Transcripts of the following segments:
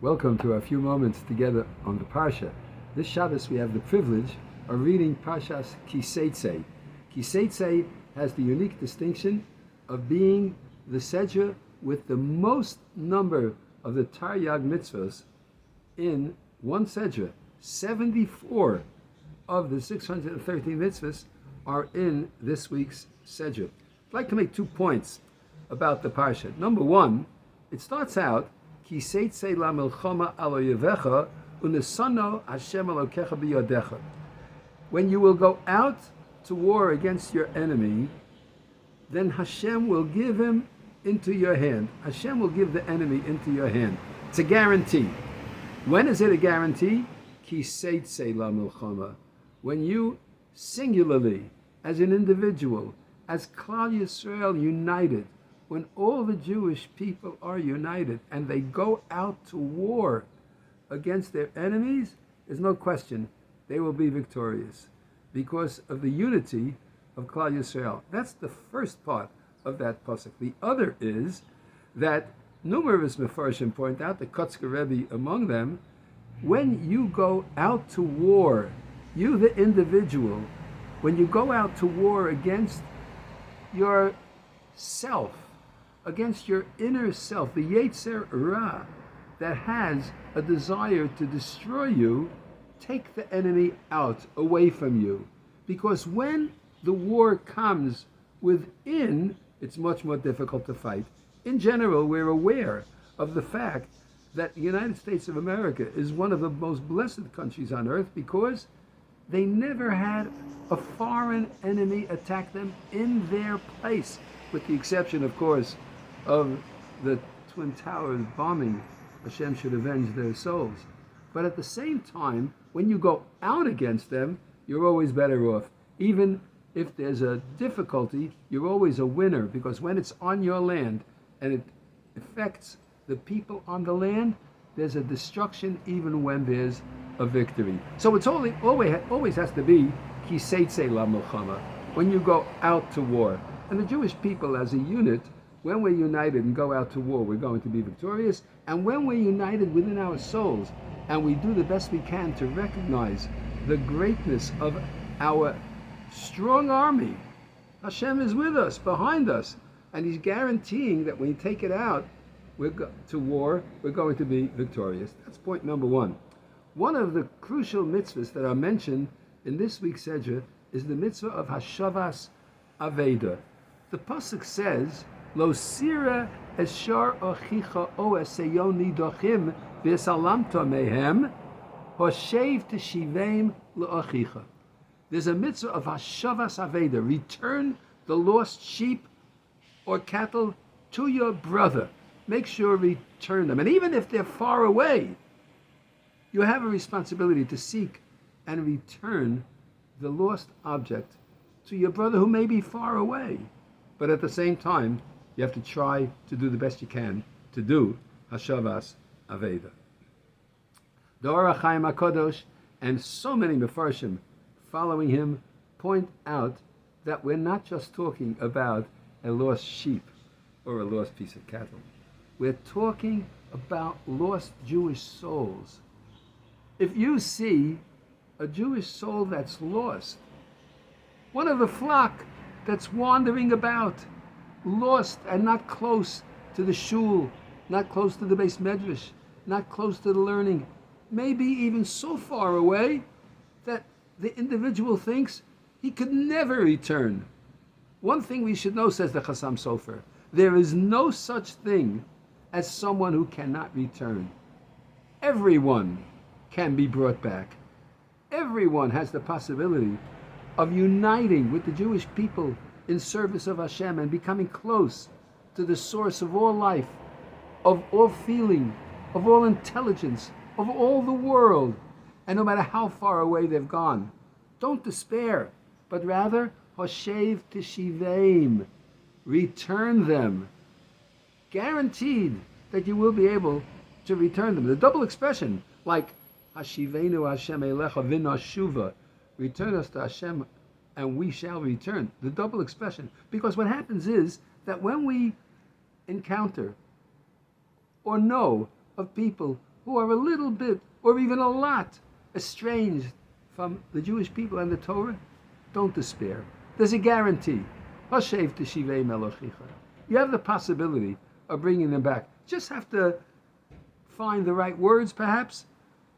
Welcome to our few moments together on the Parsha. This Shabbos we have the privilege of reading Parshas KI Seytzey. KI Seytzey has the unique distinction of being the Seytzey with the most number of the Taryag mitzvahs in one Seytzey. 74 of the 613 mitzvahs are in this week's Seytzey. I'd like to make 2 points about the Parsha. Number one, it starts out Ki Seytzey la milchama alo yevecha unesano Hashem Elokecha biyodecha. When you will go out to war against your enemy, then Hashem will give him into your hand. Hashem will give the enemy into your hand. It's a guarantee. When is it a guarantee? Ki Seytzey la milchama. When you singularly, as an individual, as Klal Yisrael united, when all the Jewish people are united and they go out to war against their enemies, there's no question they will be victorious because of the unity of Klal Yisrael. That's the first part of that pasuk. The other is that numerous Mefarshim point out, the Kotzker Rebbe among them, when you go out to war, you the individual, when you go out to war against yourself, against your inner self, the Yetzer Ra that has a desire to destroy you, take the enemy out, away from you. Because when the war comes within, it's much more difficult to fight. In general, we're aware of the fact that the United States of America is one of the most blessed countries on earth because they never had a foreign enemy attack them in their place, with the exception, of course, of the Twin Towers bombing. Hashem should avenge their souls. But at the same time, when you go out against them, you're always better off. Even if there's a difficulty, you're always a winner, because when it's on your land and it affects the people on the land, there's a destruction even when there's a victory. So it's always has to be Ki Seytzey la milchama, when you go out to war. And the Jewish people as a unit, when we're united and go out to war, we're going to be victorious. And when we're united within our souls and we do the best we can to recognize the greatness of our strong army, Hashem is with us, behind us, and He's guaranteeing that when we take it out to war, we're going to be victorious. That's point number one. One of the crucial mitzvahs that are mentioned in this week's Seytzey is the mitzvah of Hashavas Aveda. The pasuk says, Lo sira eshar ochicha o eseyoni dochim v'esalamto mehem hoshev teshivim leochicha. There's a mitzvah of Hashavas Aveda, return the lost sheep or cattle to your brother. Make sure return them. And even if they're far away, you have a responsibility to seek and return the lost object to your brother who may be far away. But at the same time, you have to try to do the best you can to do Hashavas Aveda. The Or HaChaim HaKadosh and so many Mefarshim following him point out that we're not just talking about a lost sheep or a lost piece of cattle. We're talking about lost Jewish souls. If you see a Jewish soul that's lost, one of the flock that's wandering about, lost and not close to the shul, not close to the Beis Medrash, not close to the learning, maybe even so far away that the individual thinks he could never return. One thing we should know, says the Chassam Sofer, there is no such thing as someone who cannot return. Everyone can be brought back. Everyone has the possibility of uniting with the Jewish people in service of Hashem and becoming close to the source of all life, of all feeling, of all intelligence, of all the world. And no matter how far away they've gone, don't despair, but rather, Hoshev Teshivim, return them. Guaranteed that you will be able to return them. The double expression, like Hashivenu Hashem Elecha V'Nashuva, return us to Hashem and we shall return. The double expression. Because what happens is that when we encounter or know of people who are a little bit or even a lot estranged from the Jewish people and the Torah, don't despair. There's a guarantee. Hashev teshivei melochicha. You have the possibility of bringing them back. Just have to find the right words, perhaps,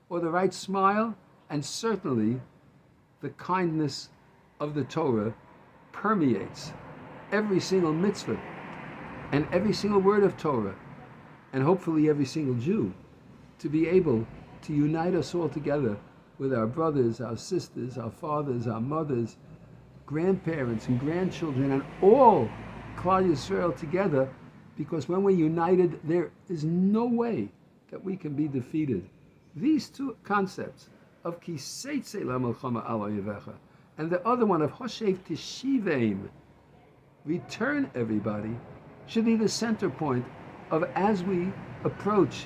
or the right smile, and certainly the kindness of the Torah permeates every single mitzvah and every single word of Torah, and hopefully every single Jew, to be able to unite us all together with our brothers, our sisters, our fathers, our mothers, grandparents and grandchildren, and all Klal Yisrael together, because when we're united, there is no way that we can be defeated. These two concepts of Ki Seytzey LaMelchama Ala Yevecha, and the other one of Hoshev Teshiveim, return everybody, should be the center point of as we approach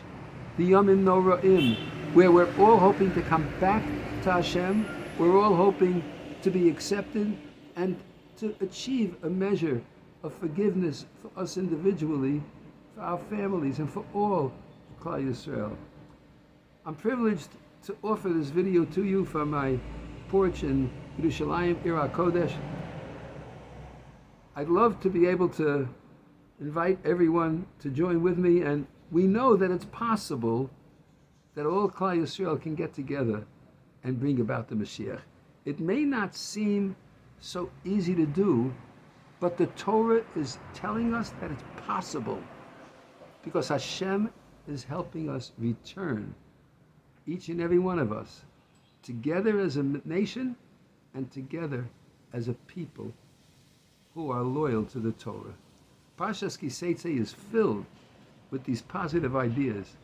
the Yomim Noraim, where we're all hoping to come back to Hashem, we're all hoping to be accepted and to achieve a measure of forgiveness for us individually, for our families, and for all Klal Yisrael. I'm privileged to offer this video to you from my porch in Yerushalayim, Ir HaKodesh. I'd love to be able to invite everyone to join with me, and we know that it's possible that all Klal Yisrael can get together and bring about the Mashiach. It may not seem so easy to do, but the Torah is telling us that it's possible, because Hashem is helping us return, each and every one of us, together as a nation and together as a people who are loyal to the Torah. Parshas KI Seytzey is filled with these positive ideas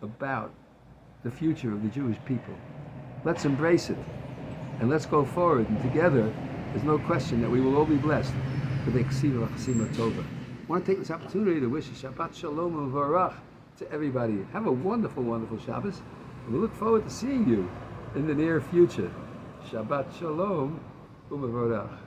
about the future of the Jewish people. Let's embrace it, and let's go forward, and together, there's no question that we will all be blessed with the Ksiva Chasima Tova. I want to take this opportunity to wish a Shabbat Shalom and Varach to everybody. Have a wonderful, wonderful Shabbos, and we look forward to seeing you in the near future. Shabbat Shalom and Varach.